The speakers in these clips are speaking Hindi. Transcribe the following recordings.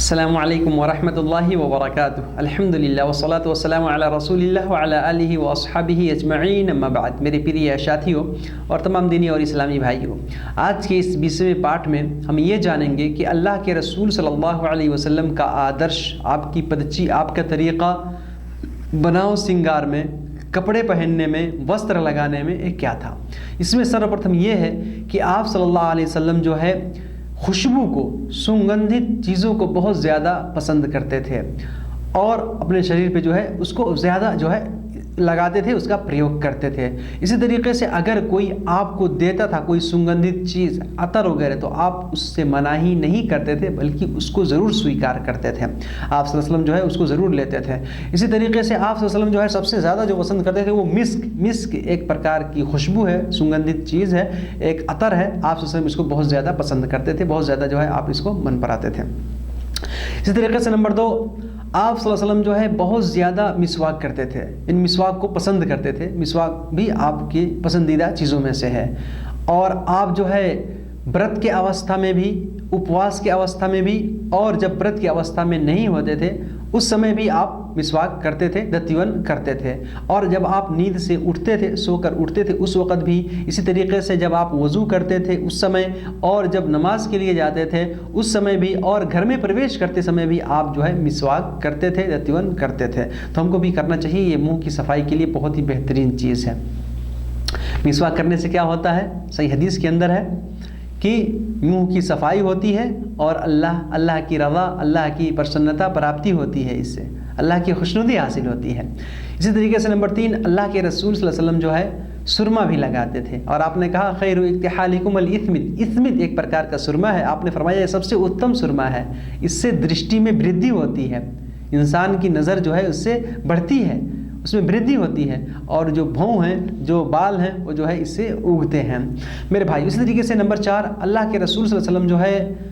अस्सलामु अलैकुम वरहमतुल्लाहि वबरकातुहू। अल्हम्दुलिल्लाह वस्सलातु वस्सलामु अला रसूलिल्लाह व अला आलिहि व अस्हाबिहि अजमईन, अम्मा बाद। मेरे प्रिय साथियों और तमाम दीनी और इस्लामी भाइयों, आज के इस 20वें पाठ में हम ये जानेंगे कि अल्लाह के रसूल सल्लल्लाहु अलैहि वसल्लम का आदर्श, आपकी पदची, आपका तरीक़ा बनाओ सिंगार में, कपड़े पहनने में, वस्त्र लगाने में क्या था। इसमें सर्वप्रथम ये है कि आप सल्लल्लाहु अलैहि वसल्लम जो है खुशबू को, सुगंधित चीज़ों को बहुत ज़्यादा पसंद करते थे और अपने शरीर पे जो है उसको ज़्यादा जो है लगाते थे, उसका प्रयोग करते थे। इसी तरीके से अगर कोई आपको देता था कोई सुगंधित चीज़, अतर वगैरह, तो आप उससे मना ही नहीं करते थे, बल्कि उसको ज़रूर स्वीकार करते थे। आप सल्लल्लाहु अलैहि वसल्लम जो है उसको ज़रूर लेते थे। इसी तरीके से आप सल्लल्लाहु अलैहि वसल्लम जो है सबसे ज़्यादा जो पसंद करते थे वो मिस्क एक प्रकार की खुशबू है, सुगंधित चीज़ है, एक अतर है। आप सल्लल्लाहु अलैहि वसल्लम इसको बहुत ज़्यादा पसंद करते थे, बहुत ज़्यादा जो है आप इसको मन पराते थे। इसी तरीके से नंबर 2, आप सल्लल्लाहु अलैहि वसल्लम जो है बहुत ज़्यादा मिसवाक करते थे, इन मिसवाक को पसंद करते थे। मिसवाक भी आपकी पसंदीदा चीज़ों में से है। और आप जो है व्रत के अवस्था में भी, उपवास की अवस्था में भी, और जब व्रत की अवस्था में नहीं होते थे उस समय भी आप मिसवाक करते थे, दंतवन करते थे। और जब आप नींद से उठते थे, सोकर उठते थे, उस वक़्त भी इसी तरीके से जब आप वज़ू करते थे उस समय, और जब नमाज के लिए जाते थे उस समय भी, और घर में प्रवेश करते समय भी आप जो है मिसवाक करते थे, दंतवन करते थे। तो हमको भी करना चाहिए। ये मुंह की सफाई के लिए बहुत ही बेहतरीन चीज़ है। मिसवाक करने से क्या होता है, सही हदीस के अंदर है कि मुंह की सफाई होती है और अल्लाह की रज़ा, अल्लाह की प्रसन्नता प्राप्ति होती है, इससे अल्लाह की खुशनुदी हासिल होती है। इसी तरीके से नंबर 3, अल्लाह के रसूल सल्लल्लाहु अलैहि वसल्लम जो है सुरमा भी लगाते थे। और आपने कहा खैरु इक्तिहालिकुम अल इस्मिद, इस्मिद एक प्रकार का सुरमा है। आपने फरमाया सबसे उत्तम सुरमा है, इससे दृष्टि में वृद्धि होती है, इंसान की नज़र जो है उससे बढ़ती है, उसमें वृद्धि होती है, और जो भौं हैं, जो बाल हैं, वो जो है इससे उगते हैं मेरे भाई। इसी तरीके से नंबर 4, अल्लाह के रसूल सल्लल्लाहु अलैहि वसल्लम जो है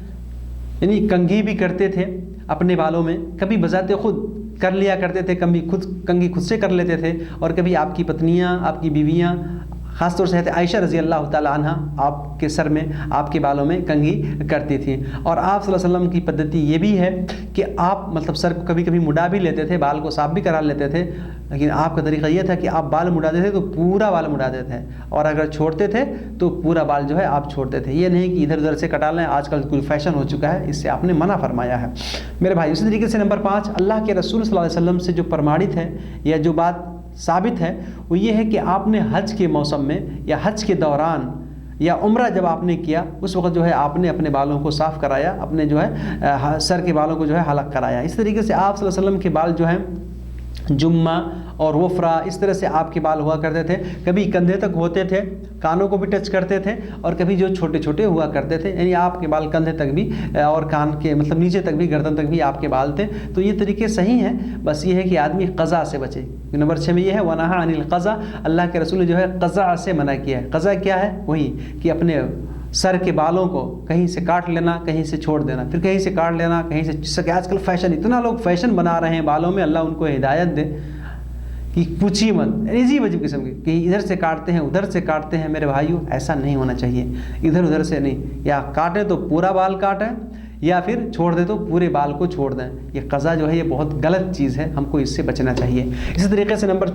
यानी कंघी भी करते थे अपने बालों में। कभी बजाते खुद कर लिया करते थे, कभी कंघी खुद से कर लेते थे, और कभी आपकी पत्नियाँ, आपकी बीवियाँ, ख़ासतौर से आयशा रज़ी अल्लाह ताला अन्हा आपके सर में, आपके बालों में कंघी करती थी। और आप सल्लल्लाहु अलैहि वसल्लम की पद्धति ये भी है कि आप मतलब सर को कभी कभी मुड़ा भी लेते थे, बाल को साफ भी करा लेते थे, लेकिन आपका तरीका ये था कि आप बाल मुड़ाते थे तो पूरा बाल मुड़ाते थे, और अगर छोड़ते थे तो पूरा बाल जो है आप छोड़ते थे। ये नहीं कि इधर उधर से कटा लें, आजकल कोई फैशन हो चुका है, इससे आपने मना फरमाया है मेरे भाई। इसी तरीके से नंबर 5, अल्लाह के रसूल सल्लल्लाहु अलैहि वसल्लम से जो प्रमाणित है या जो बात साबित है वो ये है कि आपने हज के मौसम में या हज के दौरान या उम्रा जब आपने किया उस वक्त जो है आपने अपने बालों को साफ़ कराया, अपने जो है सर के बालों को जो है हलक कराया। इस तरीके से आप सल्लल्लाहु अलैहि वसल्लम के बाल जो हैं जुम्मा और वफ़रा, इस तरह से आपके बाल हुआ करते थे। कभी कंधे तक होते थे, कानों को भी टच करते थे, और कभी जो छोटे छोटे हुआ करते थे, यानी आपके बाल कंधे तक भी और कान के मतलब नीचे तक भी, गर्दन तक भी आपके बाल थे। तो ये तरीके सही हैं, बस ये है कि आदमी क़ज़ा से बचे। नंबर 6 में ये है वनहा अनिल क़ज़ा, अल्लाह के रसूल ने जो है क़ज़ा से मना किया है। क़ज़ा क्या है, वही कि अपने सर के बालों को कहीं से काट लेना, कहीं से छोड़ देना, फिर कहीं से काट लेना, कहीं से, जिससे कि आजकल फ़ैशन, इतना लोग फ़ैशन बना रहे हैं बालों में, अल्लाह उनको हिदायत दे कि पूछिए मत, अजीब अजीब किस्म की, कि इधर से काटते हैं उधर से काटते हैं। मेरे भाइयों ऐसा नहीं होना चाहिए, इधर उधर से नहीं, या काटे तो पूरा बाल काटें या फिर छोड़ दे तो पूरे बाल को छोड़ दें। ये क़ज़ा जो है ये बहुत गलत चीज़ है, हमको इससे बचना चाहिए। इसी तरीके से नंबर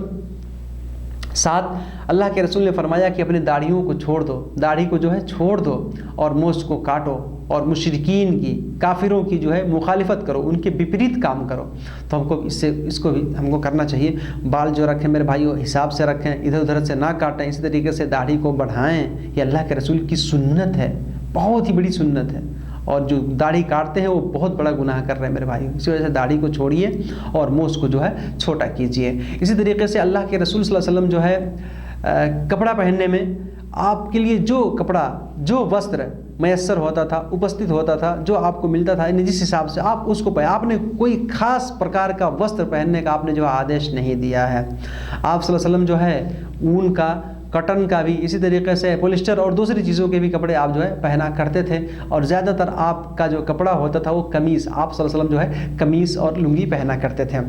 7, अल्लाह के रसूल ने फरमाया कि अपने दाढ़ियों को छोड़ दो, दाढ़ी को जो है छोड़ दो, और मूछ को काटो, और मुशरिकीन की, काफिरों की जो है मुखालिफत करो, उनके विपरीत काम करो। तो हमको इसको भी हमको करना चाहिए। बाल जो रखें मेरे भाइयों हिसाब से रखें, इधर उधर से ना काटें। इसी तरीके से दाढ़ी को बढ़ाएं, ये अल्लाह के रसूल की सुन्नत है, बहुत ही बड़ी सुन्नत है। और जो दाढ़ी काटते हैं वो बहुत बड़ा गुनाह कर रहे हैं मेरे भाई। इसी वजह से दाढ़ी को छोड़िए और मूछ को जो है छोटा कीजिए। इसी तरीके से अल्लाह के रसूल सल्लल्लाहु अलैहि वसल्लम जो है कपड़ा पहनने में आपके लिए जो कपड़ा, जो वस्त्र मैसर होता था, उपस्थित होता था, जो आपको मिलता था, जिस हिसाब से आप उसको आपने कोई ख़ास प्रकार का वस्त्र पहनने का आपने जो आदेश नहीं दिया है। आप सल्लल्लाहु अलैहि वसल्लम जो है ऊन का, कॉटन का भी, इसी तरीके से पॉलिस्टर और दूसरी चीज़ों के भी कपड़े आप जो है पहना करते थे। और ज़्यादातर आपका जो कपड़ा होता था वो कमीज़, आप सल्लल्लाहु अलैहि वसल्लम जो है कमीज़ और लुंगी पहना करते थे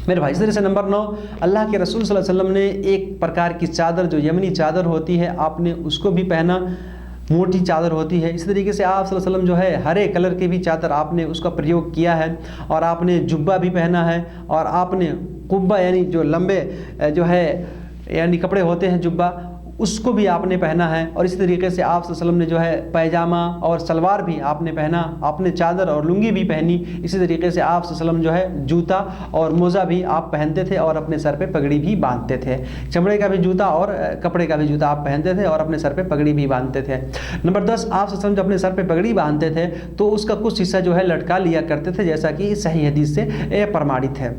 मेरे भाई। इस तरह से नंबर 9, अल्लाह के रसूल सल्लल्लाहु अलैहि वसल्लम ने एक प्रकार की चादर, जो यमनी चादर होती है, आपने उसको भी पहना। मोटी चादर होती है। इसी तरीके से आप सल्लल्लाहु अलैहि वसल्लम जो है हरे कलर की भी चादर आपने उसका प्रयोग किया है, और आपने जुब्बा भी पहना है, और आपने कुब्बा यानी जो लंबे जो है यानी कपड़े होते हैं जुब्बा, उसको भी आपने पहना है। और इसी तरीके से आप सल्लल्लाहु अलैहि वसल्लम ने जो है पैजामा और सलवार भी आपने पहना, आपने चादर और लुंगी भी पहनी। इसी तरीके से आप सल्लल्लाहु अलैहि वसल्लम जो है जूता और मोज़ा भी आप पहनते थे, और अपने सर पे पगड़ी भी बांधते थे। चमड़े का भी जूता और कपड़े का भी जूता आप पहनते थे, और अपने सर पे पगड़ी भी बांधते थे। नंबर 10, आप सल्लल्लाहु अलैहि वसल्लम जब अपने सर पे पगड़ी बांधते थे तो उसका कुछ हिस्सा जो है लटका लिया करते थे, जैसा कि सही हदीस से प्रमाणित है।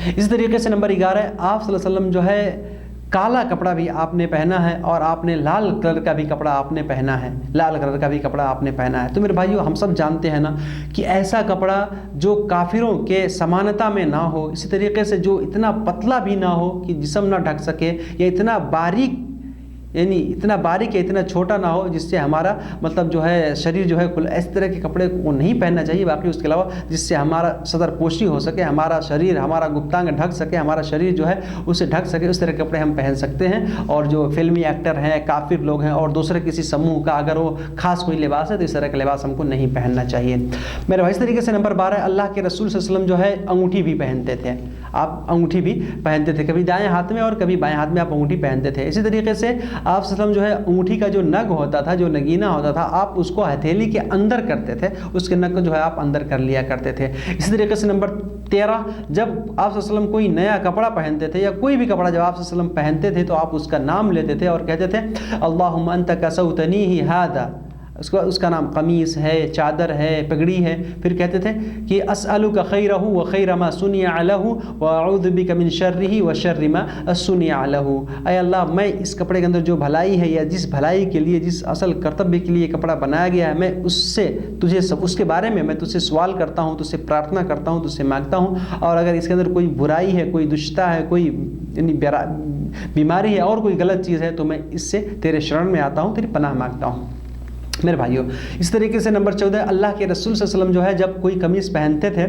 इस तरीके से नंबर 11, आप सल्लल्लाहु अलैहि वसल्लम जो है काला कपड़ा भी आपने पहना है, और आपने लाल कलर का भी कपड़ा आपने पहना है, लाल कलर का भी कपड़ा आपने पहना है। तो मेरे भाइयों, हम सब जानते हैं ना कि ऐसा कपड़ा जो काफिरों के समानता में ना हो, इसी तरीके से जो इतना पतला भी ना हो कि जिस्म ना ढक सके, या इतना बारीक यानी इतना बारीक या इतना छोटा ना हो जिससे हमारा मतलब जो है शरीर जो है खुला, इस तरह के कपड़े को नहीं पहनना चाहिए। बाकी उसके अलावा जिससे हमारा सदर पोशी हो सके, हमारा शरीर, हमारा गुप्तांग ढक सके, हमारा शरीर जो है उसे ढक सके, उस तरह के कपड़े हम पहन सकते हैं। और जो फिल्मी एक्टर हैं, काफिर लोग हैं, और दूसरे किसी समूह का अगर वो खास कोई लिबास है तो इस तरह का लिबास हमको नहीं पहनना चाहिए। मेरे भाई, इस तरीके से नंबर 12, अल्लाह के रसूल सल्लल्लाहु अलैहि वसल्लम जो है अंगूठी भी पहनते थे। आप अंगूठी भी पहनते थे, कभी दाएं हाथ में और कभी बाएं हाथ में आप अंगूठी पहनते थे। इसी तरीके से आप सल्लम जो है अंगूठी का जो नग होता था, जो नगीना होता था, आप उसको हथेली के अंदर करते थे, उसके नग को जो है आप अंदर कर लिया करते थे। इसी तरीके से नंबर 13, जब आप सल्लम कोई नया कपड़ा पहनते थे या कोई भी कपड़ा जब आप सल्लम पहनते थे तो आप उसका नाम लेते थे और कहते थे अल्लाहुम्मा अंता कसौतनीही हादा, उसका नाम कमीस है, चादर है, पगड़ी है। फिर कहते थे कि अस्अलुका खैरहू व खैर मा सुनिया अलहू व अऊज़ु बिका मिन शर्रिही व शर्रि मा सुनिया अलहू। ऐ अल्लाह, मैं इस कपड़े के अंदर जो भलाई है या जिस भलाई के लिए, जिस असल कर्तव्य के लिए कपड़ा बनाया गया है, मैं उससे तुझे सब उसके बारे में मैं तुझसे सवाल करता हूँ, तुझसे प्रार्थना करता हूँ, तुझसे मांगता हूँ। और अगर इसके अंदर कोई बुराई है, कोई दुष्टता है, कोई यानी बीमारी है और कोई गलत चीज़ है, तो मैं इससे तेरे शरण में आता हूँ, तेरी पनाह मांगता हूँ। मेरे भाइयों, इस तरीके से नंबर 14, अल्लाह के रसूल सल्लल्लाहु अलैहि वसल्लम जो है जब कोई कमीज़ पहनते थे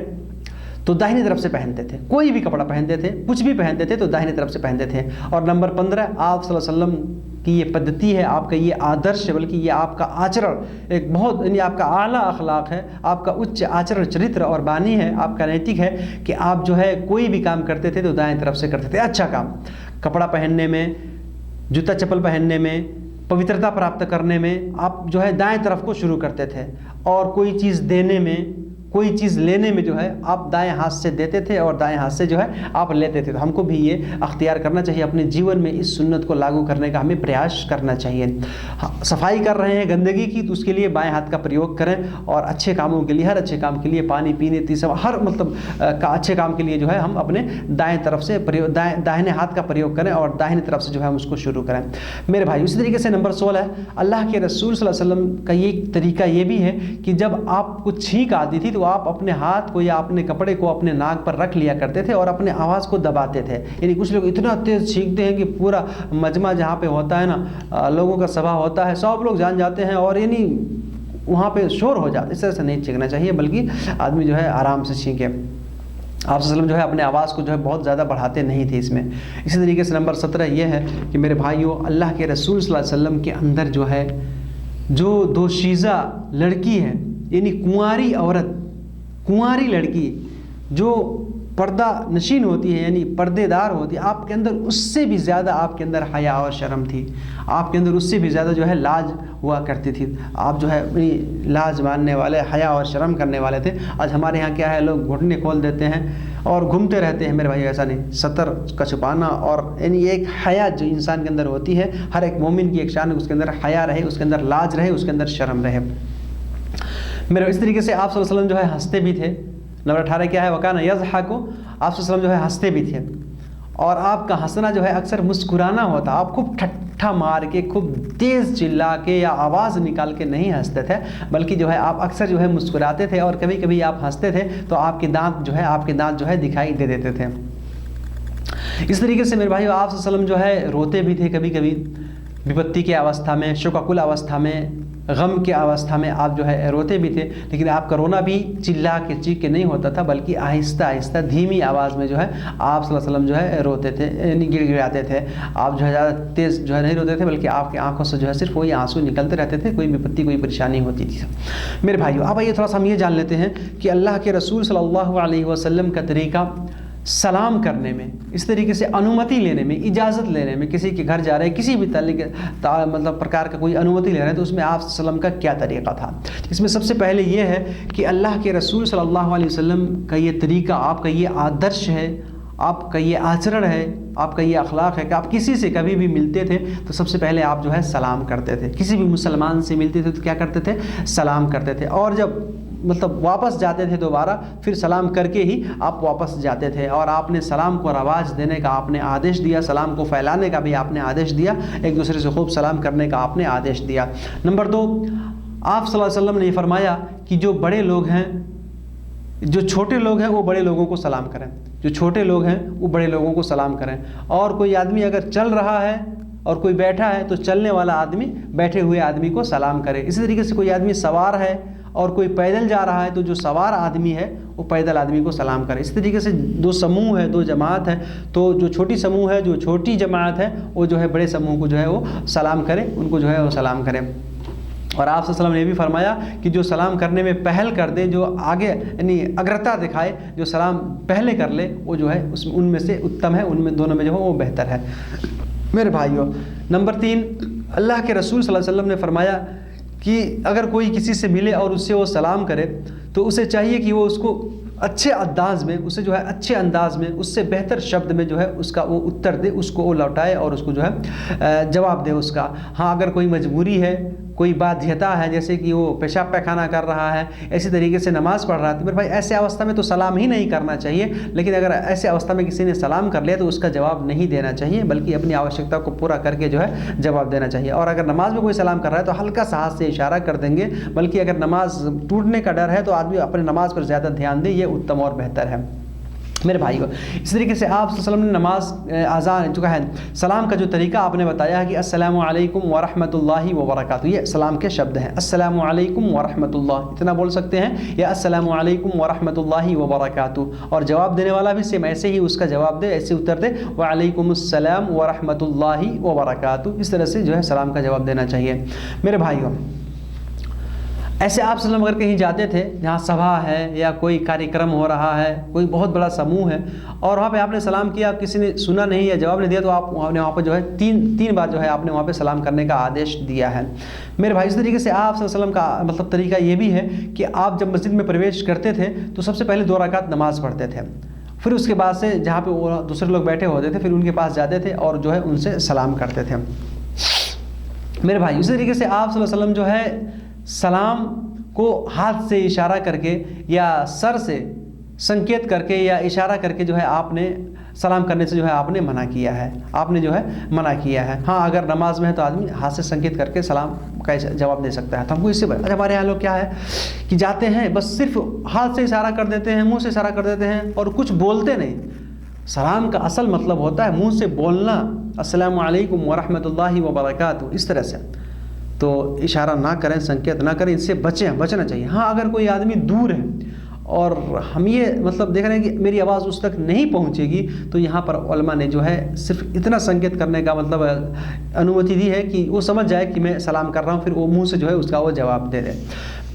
तो दाहिनी तरफ से पहनते थे। कोई भी कपड़ा पहनते थे, कुछ भी पहनते थे तो दाहिनी तरफ से पहनते थे। और नंबर 15, आप सल्लल्लाहु अलैहि वसल्लम की ये पद्धति है, आपका ये आदर्श है, बल्कि ये आपका आचरण एक बहुत यानी आपका आला अखलाक है, आपका उच्च आचरण, चरित्र और बानी है, आपका नैतिक है कि आप जो है कोई भी काम करते थे तो दाएं तरफ से करते थे। अच्छा काम, कपड़ा पहनने में, जूता चप्पल पहनने में, पवित्रता प्राप्त करने में आप जो है दाएं तरफ को शुरू करते थे, और कोई चीज़ देने में, कोई चीज़ लेने में जो है आप दाएं हाथ से देते थे और दाएं हाथ से जो है आप लेते थे। तो हमको भी ये अख्तियार करना चाहिए, अपने जीवन में इस सुन्नत को लागू करने का हमें प्रयास करना चाहिए। सफाई कर रहे हैं गंदगी की तो उसके लिए बाएं हाथ का प्रयोग करें, और अच्छे कामों के लिए, हर अच्छे काम के लिए, पानी पीने, तीसरा हर मतलब का अच्छे काम के लिए जो है हम अपने दाएं तरफ से प्रयोग, दाहिने हाथ का प्रयोग करें और दाहिने तरफ से जो है हम उसको शुरू करें। मेरे भाई, इसी तरीके से नंबर 16, अल्लाह के रसूल सल्लल्लाहु अलैहि वसल्लम का ये तरीका ये भी है कि जब आपको छींक आती थी तो आप अपने हाथ को या अपने कपड़े को अपने नाक पर रख लिया करते थे और अपने आवाज़ को दबाते थे। यानी कुछ लोग इतना तेज़ छींकते हैं कि पूरा मजमा जहाँ पे होता है ना, लोगों का सभा होता है, सब लोग जान जाते हैं और यानी वहाँ पे शोर हो जाता है। इस तरह से नहीं छींकना चाहिए, बल्कि आदमी जो है आराम से छींके। आप सल्लम जो है अपने आवाज़ को जो है बहुत ज़्यादा बढ़ाते नहीं थे इसमें। इसी तरीके से नंबर 17 ये है कि मेरे भाइयों, अल्लाह के रसूल सल्लल्लाहु अलैहि वसल्लम के अंदर जो है जो दोशीज़ा लड़की है, यानी कुंवारी औरत, कुंवारी लड़की जो पर्दा नशीन होती है, यानी पर्देदार होती है, आपके अंदर उससे भी ज़्यादा आपके अंदर हया और शर्म थी। आपके अंदर उससे भी ज़्यादा जो है लाज हुआ करती थी। आप जो है लाज मानने वाले, हया और शर्म करने वाले थे। आज हमारे यहाँ क्या है, लोग घुटने खोल देते हैं और घूमते रहते हैं। मेरे भाई, ऐसा नहीं, सतर का छुपाना और यानी एक हया जो इंसान के अंदर होती है, हर एक मोमिन की एक शान, उसके अंदर हया रहे, उसके अंदर लाज रहे, उसके अंदर शर्म रहे। मेरे इस तरीके से आप सल्लल्लाहु अलैहि वसल्लम जो है हंसते भी थे। नंबर 18 क्या है, वकाना यज़हकु, आप सल्लल्लाहु अलैहि वसल्लम जो है हंसते भी थे, और आपका हंसना जो है अक्सर मुस्कुराना होता। आप खूब ठट्ठा मार के, खूब तेज़ चिल्ला के या आवाज़ निकाल के नहीं हंसते थे, बल्कि जो है आप अक्सर जो है मुस्कुराते थे, और कभी कभी आप हंसते थे तो आपके दांत जो है दिखाई दे देते थे। इस तरीके से मेरे भाइयों, आप सल्लल्लाहु अलैहि वसल्लम जो है रोते भी थे कभी कभी, विपत्ति की अवस्था में, शोकाकुल अवस्था में, गम के अवस्था में आप जो है रोते भी थे, लेकिन आपका रोना भी चिल्ला के चीख के नहीं होता था, बल्कि आहिस्ता आहिस्ता धीमी आवाज़ में जो है आप सल्लल्लाहु अलैहि वसल्लम जो है रोते थे, यानी गिड़गिड़ाते थे। आप जो है ज़्यादा तेज़ जो है नहीं रोते थे, बल्कि आपकी आंखों से जो है सिर्फ वही आंसू निकलते रहते थे, कोई विपत्ति कोई परेशानी होती थी। मेरे भाइयों, अब आइए थोड़ा सा हम ये जान लेते हैं कि अल्लाह के रसूल सल्लल्लाहु अलैहि वसल्लम का तरीका सलाम करने में, इस तरीके से अनुमति लेने में, इजाज़त लेने में, किसी के घर जा रहे हैं, किसी भी मतलब प्रकार का कोई अनुमति ले रहे हैं, तो उसमें आप सल्लम का क्या तरीक़ा था। इसमें सबसे पहले ये है कि अल्लाह के रसूल सल्लल्लाहु अलैहि वसल्लम का ये तरीका, आपका ये आदर्श है, आपका ये आचरण है, आपका ये अखलाक है कि आप किसी से कभी भी मिलते थे तो सबसे पहले आप जो है सलाम करते थे। किसी भी मुसलमान से मिलते थे तो क्या करते थे, सलाम करते थे। और जब मतलब वापस जाते थे दोबारा, फिर सलाम करके ही आप वापस जाते थे। और आपने सलाम को रवाज देने का आपने आदेश दिया, सलाम को फैलाने का भी आपने आदेश दिया, एक दूसरे से खूब सलाम करने का आपने आदेश दिया। नंबर 2, आप सल्लल्लाहु अलैहि वसल्लम ने फरमाया कि जो बड़े लोग हैं, जो छोटे लोग हैं वो बड़े लोगों को सलाम करें, जो छोटे लोग हैं वो बड़े लोगों को सलाम करें। और कोई आदमी अगर चल रहा है और कोई बैठा है तो चलने वाला आदमी बैठे हुए आदमी को सलाम करे। इसी तरीके से कोई आदमी सवार है और कोई पैदल जा रहा है तो जो सवार आदमी है वो पैदल आदमी को सलाम करे। इस तरीके से दो समूह है, दो जमात है, तो जो छोटी समूह है, जो छोटी जमात है, वो जो है बड़े समूह को जो है वो सलाम करे, उनको जो है वो सलाम करें। और आप सल्लल्लाहु अलैहि वसल्लम ने भी फरमाया कि जो सलाम करने में पहल कर दे, जो आगे यानी अग्रता दिखाए, जो सलाम पहले कर ले, वो जो है उसमें उनमें से उत्तम है, उनमें दोनों में जो है वो बेहतर है। मेरे भाइयों, नंबर 3, अल्लाह के रसूल सल्लल्लाहु अलैहि वसल्लम ने फरमाया कि अगर कोई किसी से मिले और उससे वो सलाम करे तो उसे चाहिए कि वो उसको अच्छे अंदाज में, उसे जो है अच्छे अंदाज में, उससे बेहतर शब्द में जो है उसका वो उत्तर दे, उसको वो लौटाए और उसको जो है जवाब दे उसका। हाँ, अगर कोई मजबूरी है, कोई बाध्यता है, जैसे कि वो पेशाब पैखाना कर रहा है, ऐसी तरीके से नमाज़ पढ़ रहा है, तो मेरे भाई ऐसे अवस्था में तो सलाम ही नहीं करना चाहिए। लेकिन अगर ऐसे अवस्था में किसी ने सलाम कर लिया तो उसका जवाब नहीं देना चाहिए, बल्कि अपनी आवश्यकता को पूरा करके जो है जवाब देना चाहिए। और अगर नमाज में कोई सलाम कर रहा है तो हल्का सा हाथ से इशारा कर देंगे, बल्कि अगर नमाज टूटने का डर है तो आदमी अपने नमाज पर ज़्यादा ध्यान दे, ये उत्तम और बेहतर है। मेरे भाइयों, इस तरीके से आप सल्लल्लाहु अलैहि वसल्लम ने नमाज आज़ान जो है सलाम का जो तरीका आपने बताया है कि अस्सलामु अलैकुम व रहमतुल्लाहि व बरकातुहू, ये सलाम के शब्द हैं। अस्सलामु अलैकुम व रहमतुल्लाह, इतना बोल सकते हैं, या अस्सलामु अलैकुम व रहमतुल्लाहि व बरकातुहू। और जवाब देने वाला भी सेम ऐसे ही उसका जवाब दे, ऐसे उत्तर दे, व अलैकुमुस्सलाम व रहमतुल्लाहि व बरकातुहू। इस तरह से जो है सलाम का जवाब देना चाहिए। मेरे भाइयों, ऐसे आप सल्लम अगर कहीं जाते थे जहाँ सभा है या कोई कार्यक्रम हो रहा है, कोई बहुत बड़ा समूह है, और वहाँ पे आपने सलाम किया, किसी ने सुना नहीं या जवाब नहीं दिया, तो आपने वहाँ पर जो है तीन बार जो है आपने वहाँ पे सलाम करने का आदेश दिया है। मेरे भाई, इस तरीके से आप सल्लम का मतलब तरीका ये भी है कि आप जब मस्जिद में प्रवेश करते थे तो सबसे पहले 2 रकात नमाज़ पढ़ते थे, फिर उसके बाद से जहाँ पर वो दूसरे लोग बैठे होते थे फिर उनके पास जाते थे और जो है उनसे सलाम करते थे। मेरे भाई, इसी तरीके से आप सल्लम जो है सलाम को हाथ से इशारा करके या सर से संकेत करके या इशारा करके जो है आपने सलाम करने से जो है आपने मना किया है, आपने जो है मना किया है। हाँ, अगर नमाज में है तो आदमी हाथ से संकेत करके सलाम का जवाब दे सकता है। तो हमको इससे हमारे यहाँ लोग क्या है कि जाते हैं बस सिर्फ हाथ से इशारा कर देते हैं, मुँह से इशारा कर देते हैं और कुछ बोलते नहीं। सलाम का असल मतलब होता है मुँह से बोलना, अस्सलामु अलैकुम व रहमतुल्लाहि व बरकातुहू, इस तरह से। तो इशारा ना करें, संकेत ना करें, इससे बचना चाहिए। हाँ, अगर कोई आदमी दूर है और हम ये मतलब देख रहे हैं कि मेरी आवाज़ उस तक नहीं पहुंचेगी, तो यहाँ पर उलमा ने जो है सिर्फ इतना संकेत करने का मतलब अनुमति दी है कि वो समझ जाए कि मैं सलाम कर रहा हूँ, फिर वो मुंह से जो है उसका वो जवाब दे दे।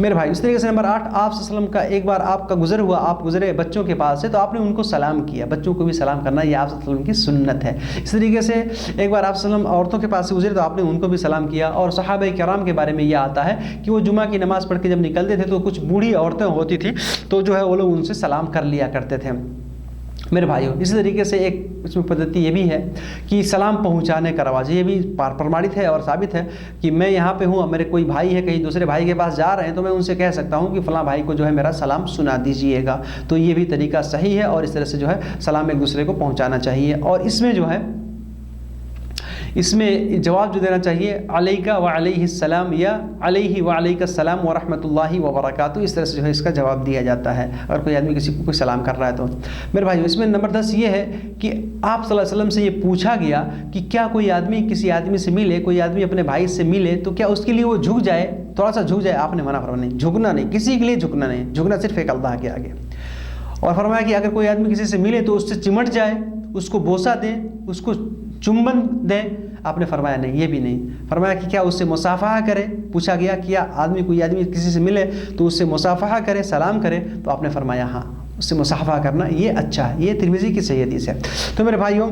मेरे भाई, इस तरीके से नंबर 8, आप सल्लम का एक बार आपका आप गुजरे बच्चों के पास से, तो आपने उनको सलाम किया। बच्चों को भी सलाम करना ये आप सल्लम की सुन्नत है। इस तरीके से एक बार आप सल्लम औरतों के पास से गुजरे तो आपने उनको भी सलाम किया। और सहाबा किराम के बारे में यह आता है कि वो जुमा की नमाज़ पढ़ के जब निकलते थे तो कुछ बूढ़ी औरतें होती थी, तो जो है वो लोग उनसे सलाम कर लिया करते थे। मेरे भाइयों, इसी तरीके से एक इसमें पद्धति ये भी है कि सलाम पहुंचाने का रवाज, ये भी प्रमाणित है और साबित है कि मैं यहाँ पे हूँ, मेरे कोई भाई है कहीं दूसरे भाई के पास जा रहे हैं, तो मैं उनसे कह सकता हूँ कि फ़लाँ भाई को जो है मेरा सलाम सुना दीजिएगा। तो ये भी तरीका सही है और इस तरह से जो है सलाम एक दूसरे को पहुँचाना चाहिए। और इसमें जो है इसमें जवाब जो देना चाहिए अलैका व अलैहिस्सलाम या अलैहि व अलैकस्सलाम व रहमतुल्लाहि व बरकातुहू, इस तरह से जो है इसका जवाब दिया जाता है अगर कोई आदमी किसी को कोई सलाम कर रहा है तो। मेरे भाई इसमें नंबर 10 ये है कि आप सल्लल्लाहु अलैहि वसल्लम से ये पूछा गया कि क्या कोई आदमी किसी आदमी से मिले, कोई आदमी अपने भाई से मिले तो क्या उसके लिए वो झुक जाए, थोड़ा सा झुक जाए। आपने मना फरमाया नहीं, झुकना नहीं, किसी के लिए झुकना नहीं, झुकना सिर्फ एक अल्लाह के आगे। और फरमाया कि अगर कोई आदमी किसी से मिले तो उससे चिमट जाए, उसको बोसा दे, उसको चुंबन दे। आपने फरमाया नहीं, ये भी नहीं। फरमाया कि क्या उससे मुसाफहा करे, पूछा गया कि कोई आदमी किसी से मिले तो उससे मुसाफहा करे, सलाम करे, तो आपने फरमाया हाँ, उससे मुसाफहा करना ये अच्छा है। ये तिरमिज़ी की सही हदीस है। तो मेरे भाइयों,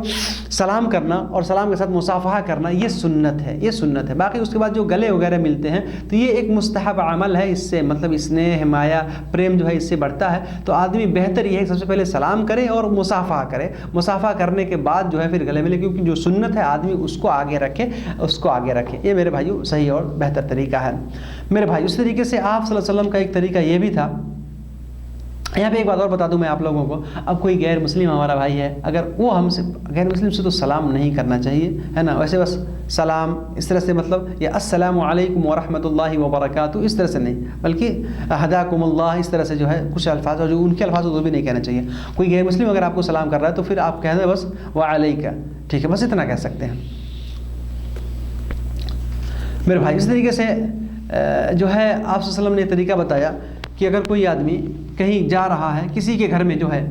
सलाम करना और सलाम के साथ मुसाफहा करना ये सुन्नत है, ये सुन्नत है। बाकी उसके बाद जो गले वगैरह मिलते हैं तो ये एक मुस्तहब अमल है, इससे मतलब स्नेह माया प्रेम जो है इससे बढ़ता है। तो आदमी बेहतर ये है सबसे पहले सलाम करे और मुसाफहा करे, मुसाफहा करने के बाद जो है फिर गले मिले, क्योंकि जो सुन्नत है आदमी उसको आगे रखे, उसको आगे रखे। ये मेरे भाइयों सही और बेहतर तरीका है। मेरे भाई उस तरीके से आप सल्लल्लाहु अलैहि वसल्लम का एक तरीका ये भी था। यहाँ पे एक बात और बता दूं मैं आप लोगों को, अब कोई गैर मुस्लिम हमारा भाई है, अगर वो हमसे, गैर मुस्लिम से तो सलाम नहीं करना चाहिए, है ना, वैसे बस सलाम इस तरह से मतलब या अस्सलामु अलैकुम व रहमतुल्लाहि व बरकातुहू इस तरह से नहीं, बल्कि हदाकुमुल्लाह इस तरह से जो है कुछ अल्फाज और जो उनके अल्फाज वो भी नहीं कहना चाहिए। कोई गैर मुस्लिम अगर आपको सलाम कर रहा है तो फिर आप कह दें बस व अलैका, ठीक है, बस इतना कह सकते हैं। मेरे भाई इस तरीके से जो है आप सल्लल्लाहु अलैहि वसल्लम ने तरीका बताया कि अगर कोई आदमी कहीं जा रहा है, किसी के घर में जो है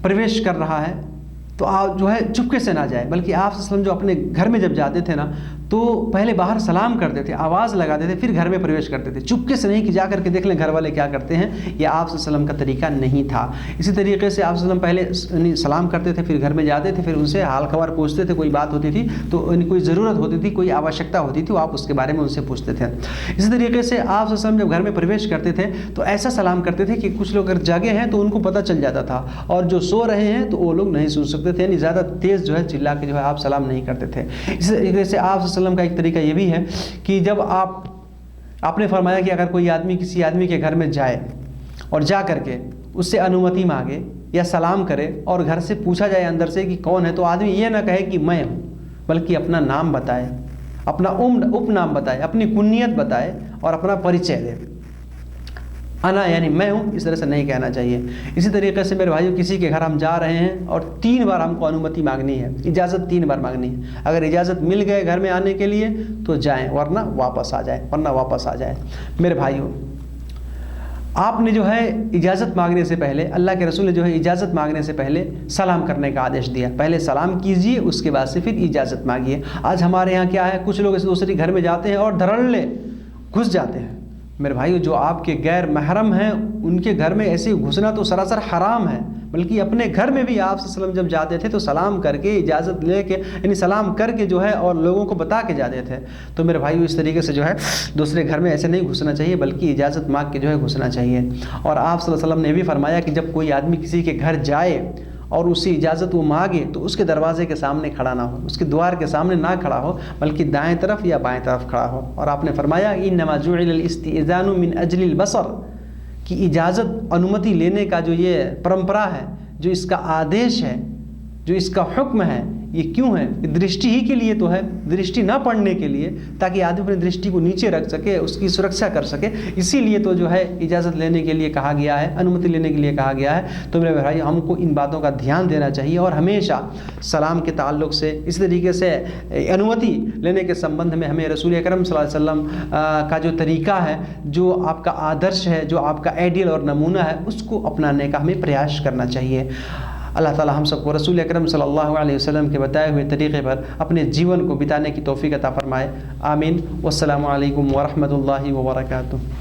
प्रवेश कर रहा है, तो आप जो है चुपके से ना जाए, बल्कि आप सल्लल्लाहु अलैहि वसल्लम जो अपने घर में जब जाते थे ना तो पहले बाहर सलाम करते थे, आवाज़ लगाते थे, फिर घर में प्रवेश करते थे। चुपके से नहीं कि जा करके देख लें घर वाले क्या करते हैं, यह आप सल्लल्लाहु अलैहि वसल्लम का तरीका नहीं था। इसी तरीके से आप सल्लल्लाहु अलैहि वसल्लम पहले सलाम करते थे, फिर घर में जाते थे, फिर उनसे हाल खबर पूछते थे, कोई बात होती थी तो कोई ज़रूरत होती थी, कोई आवश्यकता होती थी, वो आप उसके बारे में उनसे पूछते थे। इसी तरीके से आप सल्लल्लाहु अलैहि वसल्लम जब घर में प्रवेश करते थे तो ऐसा सलाम करते थे कि कुछ लोग अगर जागे हैं तो उनको पता चल जाता था, और जो सो रहे हैं तो वो लोग नहीं सुन सकते थे, यानी ज़्यादा तेज़ जो है चिल्ला के जो है आप सलाम नहीं करते थे। इसी तरीके से आप सल्लल्लाहु अलैहि वसल्लम का एक तरीका ये भी है कि जब आपने फरमाया कि अगर कोई आदमी किसी आदमी के घर में जाए और जा करके उससे अनुमति मांगे या सलाम करे और घर से पूछा जाए अंदर से कि कौन है, तो आदमी ये ना कहे कि मैं हूँ, बल्कि अपना नाम बताए, अपना उपनाम बताए, अपनी कुन्नियत बताए और अपना परिचय दे। अना यानी मैं हूँ, इस तरह से नहीं कहना चाहिए। इसी तरीके से मेरे भाइयों, किसी के घर हम जा रहे हैं और 3 बार हमको अनुमति मांगनी है, इजाज़त 3 बार मांगनी है। अगर इजाज़त मिल गए घर में आने के लिए तो जाएं, वरना वापस आ जाए। मेरे भाइयों, आपने जो है इजाज़त मांगने से पहले, अल्लाह के रसूल ने जो है इजाज़त मांगने से पहले सलाम करने का आदेश दिया। पहले सलाम कीजिए, उसके बाद से फिर इजाज़त मांगिए। आज हमारे यहाँ क्या है, कुछ लोग इस दूसरे घर में जाते हैं और धड़ल्ले घुस जाते हैं। मेरे भाइयों, जो आपके गैर महरम हैं उनके घर में ऐसे घुसना तो सरासर हराम है, बल्कि अपने घर में भी आप सल्लल्लाहु अलैहि वसल्लम जब जाते थे तो सलाम करके, इजाज़त लेके, यानी सलाम करके जो है और लोगों को बता के जाते थे। तो मेरे भाइयों, इस तरीके से जो है दूसरे घर में ऐसे नहीं घुसना चाहिए, बल्कि इजाज़त मांग के जो है घुसना चाहिए। और आप सल्लल्लाहु अलैहि वसल्लम ने भी फरमाया कि जब कोई आदमी किसी के घर जाए और उससे इजाज़त वो मांगे तो उसके दरवाजे के सामने खड़ा ना हो, उसके द्वार के सामने ना खड़ा हो, बल्कि दाएं तरफ या बाएं तरफ खड़ा हो। और आपने फरमाया इन्नमा जुइल इस्तिज़ानु मिन अजलिल बसर, कि इजाज़त अनुमति लेने का जो ये परंपरा है, जो इसका आदेश है, जो इसका हुक्म है, ये क्यों है? दृष्टि ही के लिए तो है, दृष्टि ना पड़ने के लिए, ताकि आदमी अपनी दृष्टि को नीचे रख सके, उसकी सुरक्षा कर सके। इसीलिए तो जो है इजाज़त लेने के लिए कहा गया है, अनुमति लेने के लिए कहा गया है। तो मेरे भाई, हमको इन बातों का ध्यान देना चाहिए और हमेशा सलाम के ताल्लुक़ से, इस तरीके से अनुमति लेने के संबंध में हमें रसूल अकरम सल्लल्लाहु अलैहि वसल्लम का जो तरीका है, जो आपका आदर्श है, जो आपका आइडियल और नमूना है, उसको अपनाने का हमें प्रयास करना चाहिए। अल्लाह ताला हम सबको रसूल अकरम सल्लल्लाहु अलैहि वसल्लम के बताए हुए तरीक़े पर अपने जीवन को बिताने की तौफ़ीक़ अता फ़रमाए। आमीन। वस्सलामु अलैकुम व रहमतुल्लाहि व बरकातुहू।